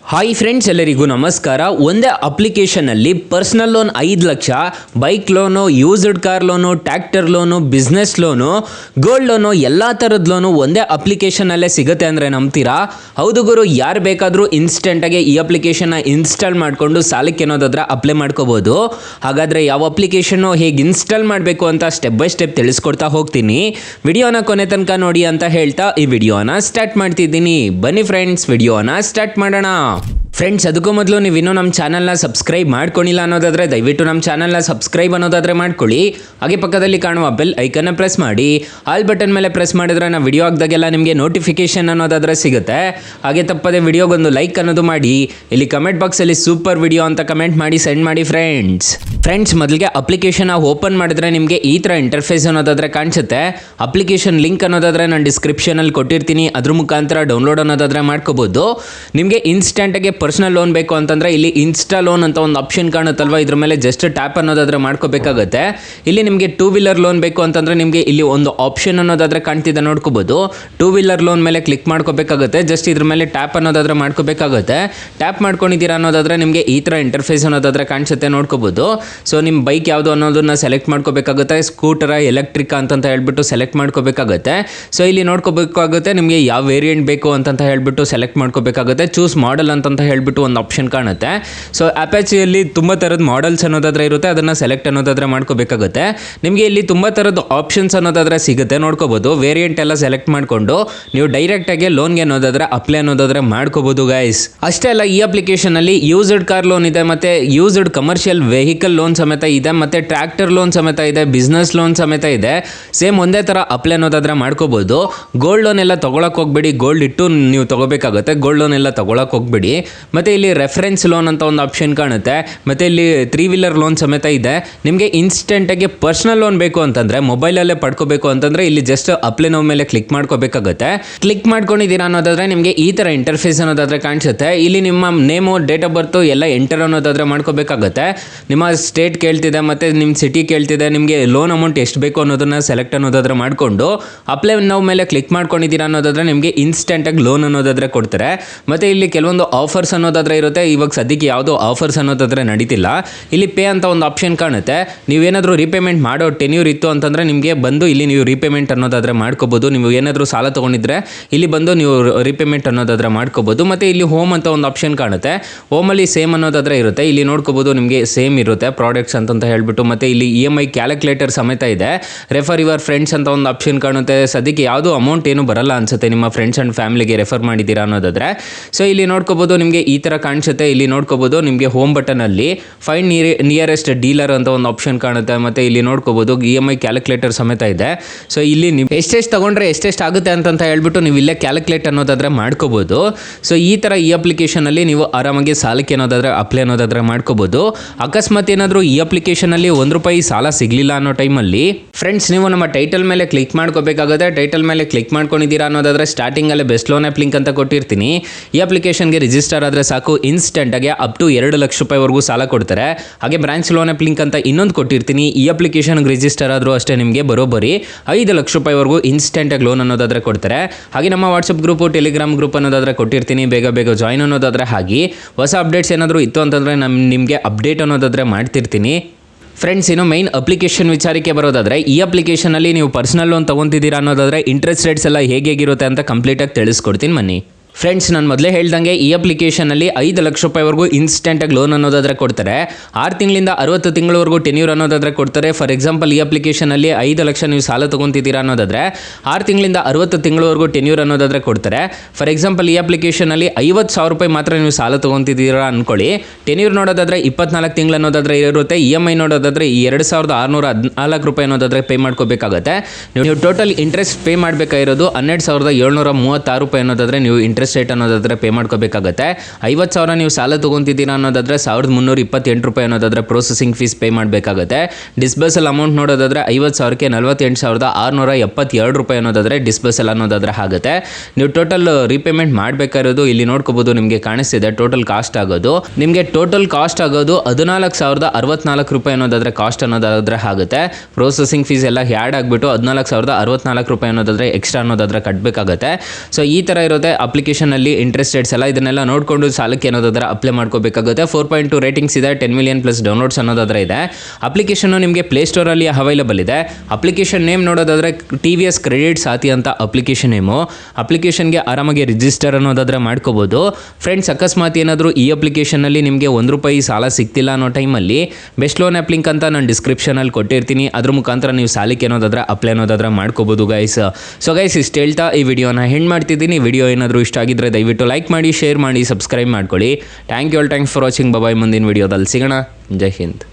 Hi friends, ಎಲ್ಲರಿಗೂ ನಮಸ್ಕಾರ. ಒಂದೇ ಅಪ್ಲಿಕೇಶನಲ್ಲಿ personal loan 5 lakh, bike loan, used car loan, tractor loan, business loan, gold loan, ಎಲ್ಲ ಥರದ ಲೋನು ಒಂದೇ ಅಪ್ಲಿಕೇಶನಲ್ಲೇ ಸಿಗುತ್ತೆ ಅಂದರೆ ನಂಬ್ತೀರಾ? ಹೌದು ಗುರು, ಯಾರು ಬೇಕಾದರೂ ಇನ್ಸ್ಟೆಂಟಾಗಿ ಈ ಅಪ್ಲಿಕೇಶನ್ನ ಇನ್ಸ್ಟಾಲ್ ಮಾಡಿಕೊಂಡು ಸಾಲಕ್ಕೆ ಏನಾದಾದ್ರೆ ಅಪ್ಲೈ ಮಾಡ್ಕೋಬೋದು. ಹಾಗಾದರೆ ಯಾವ ಅಪ್ಲಿಕೇಶನ್ನು ಹೇಗೆ ಇನ್ಸ್ಟಾಲ್ ಮಾಡಬೇಕು ಅಂತ ಸ್ಟೆಪ್ ಬೈ ಸ್ಟೆಪ್ ತಿಳಿಸ್ಕೊಡ್ತಾ ಹೋಗ್ತೀನಿ. ವಿಡಿಯೋನ ಕೊನೆ ತನಕ ನೋಡಿ ಅಂತ ಹೇಳ್ತಾ ಈ ವಿಡಿಯೋನ ಸ್ಟಾರ್ಟ್ ಮಾಡ್ತಿದ್ದೀನಿ. ಬನ್ನಿ ಫ್ರೆಂಡ್ಸ್, ವಿಡಿಯೋನ ಸ್ಟಾರ್ಟ್ ಮಾಡೋಣ. ಫ್ರೆಂಡ್ಸ್, ಅದಕ್ಕೂ ಮೊದಲು ನೀವು ಇನ್ನೂ ನಮ್ಮ ಚಾನಲ್ನ ಸಬ್ಸ್ಕ್ರೈಬ್ ಮಾಡ್ಕೊಂಡಿಲ್ಲ ಅನ್ನೋದಾದರೆ ದಯವಿಟ್ಟು ನಮ್ಮ ಚಾನಲ್ನ ಸಬ್ಸ್ಕ್ರೈಬ್ ಅನ್ನೋದಾದರೆ ಮಾಡ್ಕೊಳ್ಳಿ. ಹಾಗೆ ಪಕ್ಕದಲ್ಲಿ ಕಾಣುವ ಬೆಲ್ ಐಕನ್ನ ಪ್ರೆಸ್ ಮಾಡಿ. ಆಲ್ ಬಟನ್ ಮೇಲೆ ಪ್ರೆಸ್ ಮಾಡಿದ್ರೆ ನಾವು ವಿಡಿಯೋ ಹಾಕಿದಾಗೆಲ್ಲ ನಿಮಗೆ ನೋಟಿಫಿಕೇಶನ್ ಅನ್ನೋದಾದರೆ ಸಿಗುತ್ತೆ. ಹಾಗೆ ತಪ್ಪದೆ ವಿಡಿಯೋಗೊಂದು ಲೈಕ್ ಅನ್ನೋದು ಮಾಡಿ. ಇಲ್ಲಿ ಕಮೆಂಟ್ ಬಾಕ್ಸಲ್ಲಿ ಸೂಪರ್ ವಿಡಿಯೋ ಅಂತ ಕಮೆಂಟ್ ಮಾಡಿ ಸೆಂಡ್ ಮಾಡಿ ಫ್ರೆಂಡ್ಸ್. ಮೊದಲಿಗೆ ಅಪ್ಲಿಕೇಶನ್ ಓಪನ್ ಮಾಡಿದ್ರೆ ನಿಮಗೆ ಈ ಥರ ಇಂಟರ್ಫೇಸ್ ಅನ್ನೋದಾದರೆ ಕಾಣಿಸುತ್ತೆ. ಅಪ್ಲಿಕೇಶನ್ ಲಿಂಕ್ ಅನ್ನೋದಾದರೆ ನಾನು ಡಿಸ್ಕ್ರಿಪ್ಷನಲ್ಲಿ ಕೊಟ್ಟಿರ್ತೀನಿ, ಅದ್ರ ಮುಖಾಂತರ ಡೌನ್ಲೋಡ್ ಅನ್ನೋದಾದರೆ ಮಾಡ್ಕೋಬೋದು. ನಿಮಗೆ ಇನ್ಸ್ಟೆಂಟಾಗಿ ಪರ್ಸನಲ್ ಲೋನ್ ಬೇಕು ಅಂತಂದರೆ ಇಲ್ಲಿ ಇನ್ಸ್ಟಾ ಲೋನ್ ಅಂತ ಒಂದು ಆಪ್ಷನ್ ಕಾಣುತ್ತಲ್ವ, ಇದ್ರ ಮೇಲೆ ಜಸ್ಟ್ ಟ್ಯಾಪ್ ಅನ್ನೋದಾದರೆ ಮಾಡ್ಕೋಬೇಕಾಗುತ್ತೆ. ಇಲ್ಲಿ ನಿಮಗೆ 2 ವೀಲರ್ ಲೋನ್ ಬೇಕು ಅಂತಂದರೆ ನಿಮಗೆ ಇಲ್ಲಿ ಒಂದು ಆಪ್ಷನ್ ಅನ್ನೋದಾದರೆ ಕಾಣ್ತಿದೆ, ನೋಡ್ಕೋಬೋದು. 2 ವೀಲರ್ ಲೋನ್ ಮೇಲೆ ಕ್ಲಿಕ್ ಮಾಡ್ಕೋಬೇಕಾಗುತ್ತೆ. ಜಸ್ಟ್ ಇದ್ರ ಮೇಲೆ ಟ್ಯಾಪ್ ಅನ್ನೋದಾದರೆ ಮಾಡ್ಕೋಬೇಕಾಗುತ್ತೆ. ಟ್ಯಾಪ್ ಮಾಡ್ಕೊಂಡಿದ್ದೀರಾ ಅನ್ನೋದಾದರೆ ನಿಮಗೆ ಈ ಥರ ಇಂಟರ್ಫೇಸ್ ಅನ್ನೋದಾದರೆ ಕಾಣಿಸುತ್ತೆ, ನೋಡ್ಕೋಬೋದು. ಸೊ ನಿಮ್ಮ ಬೈಕ್ ಯಾವುದು ಅನ್ನೋದನ್ನ ಸೆಲೆಕ್ಟ್ ಮಾಡ್ಕೋಬೇಕಾಗುತ್ತೆ. ಸ್ಕೂಟರ, ಎಲೆಕ್ಟ್ರಿಕ್ ಅಂತ ಹೇಳ್ಬಿಟ್ಟು ಸೆಲೆಕ್ಟ್ ಮಾಡ್ಕೋಬೇಕಾಗುತ್ತೆ. ಸೊ ಇಲ್ಲಿ ನೋಡ್ಕೋಬೇಕಾಗುತ್ತೆ ನಿಮಗೆ ಯಾವ ವೇರಿಯಂಟ್ ಬೇಕು ಅಂತ ಹೇಳ್ಬಿಟ್ಟು ಸೆಲೆಕ್ಟ್ ಮಾಡ್ಕೋಬೇಕಾಗುತ್ತೆ. ಚೂಸ್ ಮಾಡೆಲ್ ಅಂತ ಹೇಳ್ಬಿಟ್ಟು ಒಂದು ಆಪ್ಷನ್ ಕಾಣುತ್ತೆ. ಸೊ ಅಪ್ಯಾಚಿಯಲ್ಲಿ ತುಂಬ ಥರದ ಮಾಡೆಲ್ಸ್ ಅನ್ನೋದಾದ್ರೆ ಇರುತ್ತೆ, ಅದನ್ನು ಸೆಲೆಕ್ಟ್ ಅನ್ನೋದಾದ್ರೆ ಮಾಡ್ಕೋಬೇಕಾಗುತ್ತೆ. ನಿಮಗೆ ಇಲ್ಲಿ ತುಂಬ ಥರದ ಆಪ್ಷನ್ಸ್ ಅನ್ನೋದಾದ್ರೆ ಸಿಗುತ್ತೆ, ನೋಡ್ಕೋಬೋದು. ವೇರಿಯಂಟ್ ಎಲ್ಲ ಸೆಲೆಕ್ಟ್ ಮಾಡಿಕೊಂಡು ನೀವು ಡೈರೆಕ್ಟಾಗಿ ಲೋನ್ಗೆ ಅನ್ನೋದಾದ್ರೆ ಅಪ್ಲೈ ಅನ್ನೋದಾದ್ರೆ ಮಾಡ್ಕೋಬೋದು ಗೈಸ್. ಅಷ್ಟೇ ಅಲ್ಲ, ಈ ಅಪ್ಲಿಕೇಶನಲ್ಲಿ ಯೂಸ್ಡ್ ಕಾರ್ ಲೋನ್ ಇದೆ, ಮತ್ತು ಯೂಸ್ಡ್ ಕಮರ್ಷಿಯಲ್ ವೆಹಿಕಲ್ ಲೋನ್ ಸಮೇತ ಇದೆ, ಮತ್ತು ಟ್ರ್ಯಾಕ್ಟರ್ ಲೋನ್ ಸಮೇತ ಇದೆ, ಬಿಸ್ನೆಸ್ ಲೋನ್ ಸಮೇತ ಇದೆ. ಸೇಮ್ ಒಂದೇ ಥರ ಅಪ್ಲೈ ಅನ್ನೋದಾದ್ರೆ ಮಾಡ್ಕೋಬೋದು. ಗೋಲ್ಡ್ ಲೋನ್ ಎಲ್ಲ ತೊಗೊಳಕ್ಕೆ ಹೋಗ್ಬೇಡಿ, ಗೋಲ್ಡ್ ಇಟ್ಟು ನೀವು ತೊಗೋಬೇಕಾಗುತ್ತೆ. ಗೋಲ್ಡ್ ಲೋನ್ ಎಲ್ಲ ತೊಗೊಳಕ್ಕೆ ಹೋಗ್ಬೇಡಿ. ಮತ್ತು ಇಲ್ಲಿ ರೆಫರೆನ್ಸ್ ಲೋನ್ ಅಂತ ಒಂದು ಆಪ್ಷನ್ ಕಾಣುತ್ತೆ, ಮತ್ತು ಇಲ್ಲಿ 3 ವೀಲರ್ ಲೋನ್ ಸಮೇತ ಇದೆ. ನಿಮಗೆ ಇನ್ಸ್ಟೆಂಟಾಗಿ ಪರ್ಸನಲ್ ಲೋನ್ ಬೇಕು ಅಂತಂದರೆ, ಮೊಬೈಲಲ್ಲೇ ಪಡ್ಕೋಬೇಕು ಅಂತಂದರೆ ಇಲ್ಲಿ ಜಸ್ಟ್ ಅಪ್ಲೈ ನೋ ಮೇಲೆ ಕ್ಲಿಕ್ ಮಾಡ್ಕೋಬೇಕಾಗುತ್ತೆ. ಕ್ಲಿಕ್ ಮಾಡ್ಕೊಂಡಿದ್ದೀರಾ ಅನ್ನೋದಾದರೆ ನಿಮಗೆ ಈ ಥರ ಇಂಟರ್ಫೇಸ್ ಅನ್ನೋದಾದರೆ ಕಾಣಿಸುತ್ತೆ. ಇಲ್ಲಿ ನಿಮ್ಮ ನೇಮು, ಡೇಟ್ ಆಫ್ ಬರ್ತು ಎಲ್ಲ ಎಂಟರ್ ಅನ್ನೋದಾದರೆ ಮಾಡ್ಕೋಬೇಕಾಗುತ್ತೆ. ನಿಮ್ಮ ಸ್ಟೇಟ್ ಕೇಳ್ತಿದೆ, ಮತ್ತು ನಿಮ್ಮ ಸಿಟಿ ಕೇಳ್ತಿದೆ, ನಿಮಗೆ ಲೋನ್ ಅಮೌಂಟ್ ಎಷ್ಟು ಬೇಕು ಅನ್ನೋದನ್ನು ಸೆಲೆಕ್ಟ್ ಅನ್ನೋದಾದರೆ ಮಾಡಿಕೊಂಡು ಅಪ್ಲೈ ನೋ ಮೇಲೆ ಕ್ಲಿಕ್ ಮಾಡ್ಕೊಂಡಿದ್ದೀರಾ ಅನ್ನೋದಾದರೆ ನಿಮಗೆ ಇನ್ಸ್ಟೆಂಟಾಗಿ ಲೋನ್ ಅನ್ನೋದಾದರೆ ಕೊಡ್ತಾರೆ. ಮತ್ತು ಇಲ್ಲಿ ಕೆಲವೊಂದು ಆಫರ್ಸ್ ಅನ್ನೋದಾದ್ರೆ ಇರುತ್ತೆ. ಇವಾಗ ಸದ್ಯಕ್ಕೆ ಯಾವುದೋ ಆಫರ್ಸ್ ಅನ್ನೋದಾದ್ರೆ ನಡೀತಿಲ್ಲ. ಇಲ್ಲಿ ಪೇ ಅಂತ ಒಂದು ಆಪ್ಷನ್ ಕಾಣುತ್ತೆ. ನೀವೇನಾದರೂ ರೀಪೇಮೆಂಟ್ ಮಾಡೋ ಟೆನ್ಯೂರ್ ಇತ್ತು ಅಂತಂದರೆ ನಿಮಗೆ ಬಂದು ಇಲ್ಲಿ ನೀವು ರೀಪೇಮೆಂಟ್ ಅನ್ನೋದಾದರೆ ಮಾಡ್ಕೋಬೋದು. ನೀವು ಏನಾದರೂ ಸಾಲ ತೊಗೊಂಡಿದ್ರೆ ಇಲ್ಲಿ ಬಂದು ನೀವು ರೀಪೇಮೆಂಟ್ ಅನ್ನೋದಾದರೆ ಮಾಡ್ಕೋಬೋದು. ಮತ್ತು ಇಲ್ಲಿ ಹೋಮ್ ಅಂತ ಒಂದು ಆಪ್ಷನ್ ಕಾಣುತ್ತೆ. ಹೋಮಲ್ಲಿ ಸೇಮ್ ಅನ್ನೋದಾದರೆ ಇರುತ್ತೆ. ಇಲ್ಲಿ ನೋಡ್ಕೋಬೋದು, ನಿಮಗೆ ಸೇಮ್ ಇರುತ್ತೆ ಪ್ರಾಡಕ್ಟ್ಸ್ ಅಂತ ಹೇಳ್ಬಿಟ್ಟು. ಮತ್ತು ಇಲ್ಲಿ EMI ಕ್ಯಾಲ್ಕುಲೇಟರ್ ಸಮೇತ ಇದೆ. ರೆಫರ್ ಯುವರ್ ಫ್ರೆಂಡ್ಸ್ ಅಂತ ಒಂದು ಆಪ್ಷನ್ ಕಾಣುತ್ತೆ. ಸದ್ಯಕ್ಕೆ ಯಾವುದೋ ಅಮೌಂಟ್ ಏನು ಬರಲ್ಲ ಅನ್ಸುತ್ತೆ ನಿಮ್ಮ ಫ್ರೆಂಡ್ಸ್ ಆ್ಯಂಡ್ ಫ್ಯಾಮಿಲಿಗೆ ರೆಫರ್ ಮಾಡಿದ್ದೀರಾ ಅನ್ನೋದಾದರೆ. ಸೊ ಇಲ್ಲಿ ನೋಡ್ಕೋಬೋದು, ನಿಮಗೆ ಈ ಥರ ಕಾಣಿಸುತ್ತೆ. ಇಲ್ಲಿ ನೋಡ್ಕೋಬೋದು, ನಿಮಗೆ ಹೋಮ್ ಬಟನಲ್ಲಿ ಫೈಂಡ್ ನಿಯರೆಸ್ಟ್ ಡೀಲರ್ ಅಂತ ಒಂದು ಆಪ್ಷನ್ ಕಾಣುತ್ತೆ. ಮತ್ತು ಇಲ್ಲಿ ನೋಡ್ಕೋಬೋದು EMI ಕ್ಯಾಲ್ಕುಲೇಟರ್ ಸಮೇತ ಇದೆ. ಸೊ ಇಲ್ಲಿ ನೀವು ಎಷ್ಟೆಷ್ಟು ತೊಗೊಂಡ್ರೆ ಎಷ್ಟೆಷ್ಟು ಆಗುತ್ತೆ ಅಂತ ಹೇಳ್ಬಿಟ್ಟು ನೀವು ಇಲ್ಲೇ ಕ್ಯಾಲ್ಕುಲೇಟ್ ಅನ್ನೋದಾದರೆ ಮಾಡ್ಕೋಬೋದು. ಸೊ ಈ ಥರ ಈ ಅಪ್ಲಿಕೇಶನಲ್ಲಿ ನೀವು ಆರಾಮಾಗಿ ಸಾಲಕ್ಕೆ ಏನಾದಾದರೆ ಅಪ್ಲೈ ಅನ್ನೋದಾದರೆ ಮಾಡ್ಕೋಬೋದು. ಅಕಸ್ಮಾತ್ ಏನಾದರೂ ಈ ಅಪ್ಲಿಕೇಶನಲ್ಲಿ ₹1 ಸಾಲ ಸಿಗಲಿಲ್ಲ ಅನ್ನೋ ಟೈಮಲ್ಲಿ ಫ್ರೆಂಡ್ಸ್, ನೀವು ನಮ್ಮ ಟೈಟಲ್ ಮೇಲೆ ಕ್ಲಿಕ್ ಮಾಡ್ಕೋಬೇಕಾಗುತ್ತೆ. ಟೈಟಲ್ ಮೇಲೆ ಕ್ಲಿಕ್ ಮಾಡ್ಕೊಂಡಿದ್ದೀರಾ ಅನ್ನೋದಾದರೆ ಸ್ಟಾರ್ಟಿಂಗಲ್ಲೇ ಬೆಸ್ಟ್ ಲೋನ್ ಆ್ಯಪ್ ಲಿಂಕ್ ಅಂತ ಕೊಟ್ಟಿರ್ತೀನಿ. ಈ ಅಪ್ಲಿಕೇಶನ್ಗೆ ರಿಜಿಸ್ಟರ್ ಆದರೆ ಸಾಕು, ಇನ್ಸ್ಟೆಂಟಾಗಿ ಅಪ್ ಟು $2 ಲಕ್ಷವರೆಗೂ ಸಾಲ ಕೊಡ್ತಾರೆ. ಹಾಗೆ ಬ್ರಾಂಚ್ ಲೋನ್ ಆ್ಯಪ್ ಲಿಂಕ್ ಅಂತ ಇನ್ನೊಂದು ಕೊಟ್ಟಿರ್ತೀನಿ. ಈ ಅಪ್ಲಿಕೇಶನ್ಗೆ ರಿಜಿಸ್ಟರ್ ಆದರೂ ಅಷ್ಟೇ ನಿಮಗೆ ಬರೋಬ್ಬರಿ $5 ಲಕ್ಷವರೆಗೂ ಇನ್ಸ್ಟೆಂಟಾಗಿ ಲೋನ್ ಅನ್ನೋದಾದರೆ ಕೊಡ್ತಾರೆ. ಹಾಗೆ ನಮ್ಮ ವಾಟ್ಸಪ್ ಗ್ರೂಪು, ಟೆಲಿಗ್ರಾಮ್ ಗ್ರೂಪ್ ಅನ್ನೋದಾದರೆ ಕೊಟ್ಟಿರ್ತೀನಿ. ಬೇಗ ಜಾಯ್ನ್ ಅನ್ನೋದಾದರೆ ಹಾಗೆ ಹೊಸ ಅಪ್ಡೇಟ್ಸ್ ಏನಾದರೂ ಇತ್ತು ಅಂತಂದರೆ ನಿಮಗೆ ಅಪ್ಡೇಟ್ ಅನ್ನೋದಾದರೆ ಮಾಡ್ತಿರ್ತೀನಿ. ಫ್ರೆಂಡ್ಸ್, ಇನ್ನು ಮೈನ್ ಅಪ್ಲಿಕೇಶನ್ ವಿಚಾರಕ್ಕೆ ಬರೋದಾದರೆ, ಈ ಅಪ್ಲಿಕೇಶನಲ್ಲಿ ನೀವು ಪರ್ಸನಲ್ ಲೋನ್ ತೊಗೊತಿದ್ದೀರಾ ಅನ್ನೋದಾದರೆ ಇಂಟ್ರೆಸ್ಟ್ ರೇಟ್ಸ್ ಎಲ್ಲ ಹೇಗಿರುತ್ತೆ ಅಂತ ಕಂಪ್ಲೀಟಾಗಿ ತಿಳಿಸ್ಕೊಡ್ತೀನಿ ಬನ್ನಿ. ಫ್ರೆಂಡ್ಸ್, ನಾನು ಮೊದಲೇ ಹೇಳ್ದಂಗೆ ಈ ಅಪ್ಲಿಕೇಶನಲ್ಲಿ $5 ಲಕ್ಷವರೆಗೂ ಇನ್ಸ್ಟೆಂಟಾಗಿ ಲೋನ್ ಅನ್ನೋದಾದರೆ ಕೊಡ್ತಾರೆ. 6 ತಿಂಗಳಿಂದ 60 ತಿಂಗಳವರೆಗೂ ಟೆನ್ಯೂರ್ ಅನ್ನೋದಾದರೆ ಕೊಡ್ತಾರೆ. ಫಾರ್ ಎಕ್ಸಾಂಪಲ್, ಈ ಅಪ್ಲಿಕೇಶನಲ್ಲಿ 5 ಲಕ್ಷ ನೀವು ಸಾಲ ತೊಗೊತಿದ್ದೀರಾ ಅನ್ನೋದಾದರೆ 6 ತಿಂಗಳಿಂದ 60 ತಿಂಗಳವರೆಗೂ ಟೆನ್ಯೂರ್ ಅನ್ನೋದಾದರೆ ಕೊಡ್ತಾರೆ. ಫಾರ್ ಎಕ್ಸಾಂಪಲ್, ಈ ಅಪ್ಲಿಕೇಶನಲ್ಲಿ ₹50,000 ಮಾತ್ರ ನೀವು ಸಾಲ ತೊಗೊತಿದ್ದೀರಾ ಅಂದ್ಕೊಳ್ಳಿ. ಟೆನ್ಯೂರ್ ನೋಡೋದಾದರೆ 24 ತಿಂಗಳು ಅನ್ನೋದಾದರೆ ಇರುತ್ತೆ. EMI ನೋಡೋದಾದರೆ $2,614 ಅನ್ನೋದಾದರೆ ಪೇ ಮಾಡ್ಕೋಬೇಕಾಗುತ್ತೆ. ನೀವು ಟೋಟಲ್ ಇಂಟ್ರೆಸ್ಟ್ ಪೇ ಮಾಡಬೇಕಾಗಿರೋದು $12,736 ಅನ್ನೋದಾದರೆ ನೀವು ಇಂಟ್ರೆಸ್ಟ್ ರೇಟ್ ಅನ್ನೋದಾದರೆ ಪೇ ಮಾಡ್ಕೋಬೇಕಾಗುತ್ತೆ. 50,000 ನೀವು ಸಾಲ ತೊಗೊತಿದ್ದೀರಾ ಅನ್ನೋದಾದರೆ $1,328 ಅನ್ನೋದಾದರೆ ಪ್ರೊಸೆಸಿಂಗ್ ಫೀಸ್ ಪೇ ಮಾಡಬೇಕಾಗುತ್ತೆ. ಡಿಸ್ಬರ್ಸಲ್ ಅಮೌಂಟ್ ನೋಡೋದಾದರೆ 50,000ಕ್ಕೆ $48,672 ಅನ್ನೋದಾದರೆ ಡಿಸ್ಬರ್ಸಲ್ ಅನ್ನೋದಾದರೆ ಆಗುತ್ತೆ. ನೀವು ಟೋಟಲ್ ರೀಪೇಮೆಂಟ್ ಮಾಡಬೇಕಾಗಿರೋದು ಇಲ್ಲಿ ನೋಡ್ಕೋಬೋದು, ನಿಮಗೆ ಕಾಣಿಸ್ತಿದೆ ಟೋಟಲ್ ಕಾಸ್ಟ್ ಆಗೋದು. ನಿಮಗೆ ಟೋಟಲ್ ಕಾಸ್ಟ್ ಆಗೋದು $14,064 ಅನ್ನೋದಾದರೆ ಕಾಸ್ಟ್ ಅನ್ನೋದಾದರೆ ಆಗುತ್ತೆ. ಪ್ರೊಸೆಸಿಂಗ್ ಫೀಸ್ ಎಲ್ಲ ಆ್ಯಡ್ ಆಗಿಬಿಟ್ಟು $14,064 ಅನ್ನೋದಾದರೆ ಎಕ್ಸ್ಟ್ರಾ ಅನ್ನೋದಾದರೆ ಕಟ್ಟಬೇಕಾಗುತ್ತೆ. ಸೊ ಈ ಥರ ಇರುತ್ತೆ ಅಪ್ಲಿಕೇಶನ್ ಅಪ್ಲಿಕೇಶನಲ್ಲಿ ಇಂಟ್ರೆಸ್ಟೆಡ್ಸ್ ಎಲ್ಲ ಇದನ್ನೆಲ್ಲ ನೋಡಿಕೊಂಡು ಸಾಲಕ್ಕೆ ಅನ್ನೋದಾದ್ರೆ ಅಪ್ಲೈ ಮಾಡ್ಕೋಬೇಕಾಗುತ್ತೆ. 4.2 ರೇಟಿಂಗ್ಸ್ ಇದೆ, 10 ಮಿಲಿಯನ್ ಪ್ಲಸ್ ಡೌನ್ಲೋಡ್ಸ್ ಅನ್ನೋದಾದ್ರೆ ಇದೆ. ಅಪ್ಲಿಕೇಶನ್ನು ನಿಮಗೆ ಪ್ಲೇಸ್ಟೋರಲ್ಲಿ ಅವೈಲಬಲ್ ಇದೆ. ಅಪ್ಲಿಕೇಶನ್ ನೇಮ್ ನೋಡೋದಾದರೆ TVS ಕ್ರೆಡಿಟ್ ಸಾಥಿ ಅಂತ ಅಪ್ಲಿಕೇಶನ್ ನೇಮು. ಅಪ್ಲಿಕೇಶನ್ಗೆ ಆರಾಮಾಗಿ ರಿಜಿಸ್ಟರ್ ಅನ್ನೋದಾದರೆ ಮಾಡ್ಕೋಬೋದು. ಫ್ರೆಂಡ್ಸ್, ಅಕಸ್ಮಾತ್ ಏನಾದರೂ ಈ ಅಪ್ಲಿಕೇಶನಲ್ಲಿ ನಿಮಗೆ ₹1 ಸಾಲ ಸಿಗ್ತಿಲ್ಲ ಅನ್ನೋ ಟೈಮಲ್ಲಿ ಬೆಸ್ಟ್ ಲೋನ್ ಆ್ಯಪ್ ಲಿಂಕ್ ಅಂತ ನಾನು ಡಿಸ್ಕ್ರಿಪ್ಷನಲ್ಲಿ ಕೊಟ್ಟಿರ್ತೀನಿ. ಅದ್ರ ಮುಖಾಂತರ ನೀವು ಸಾಲಕ್ಕೆ ಅನ್ನೋದಾದ್ರೆ ಅಪ್ಲೈ ಅನ್ನೋದಾದ್ರೆ ಮಾಡ್ಕೋಬೋದು ಗೈಸ್. ಸೊ ಗೈಸ್, ಇಷ್ಟು ಹೇಳ್ತಾ ಈ ವಿಡಿಯೋನ ಹೆಂಡ್ ಮಾಡ್ತಿದ್ದೀನಿ. ವಿಡಿಯೋ ಏನಾದರೂ ಇಷ್ಟ ಆಗಿದ್ರೆ ದಯವಿಟ್ಟು ಲೈಕ್ ಮಾಡಿ, ಶೇರ್ ಮಾಡಿ, ಸಬ್ಸ್ಕ್ರೈಬ್ ಮಾಡ್ಕೊಳ್ಳಿ. Thanks for watching. ಬಾಯ್. ಮುಂದಿನ ವಿಡಿಯೋದಲ್ಲಿ ಸಿಗೋಣ. ಜೈ ಹಿಂದ್.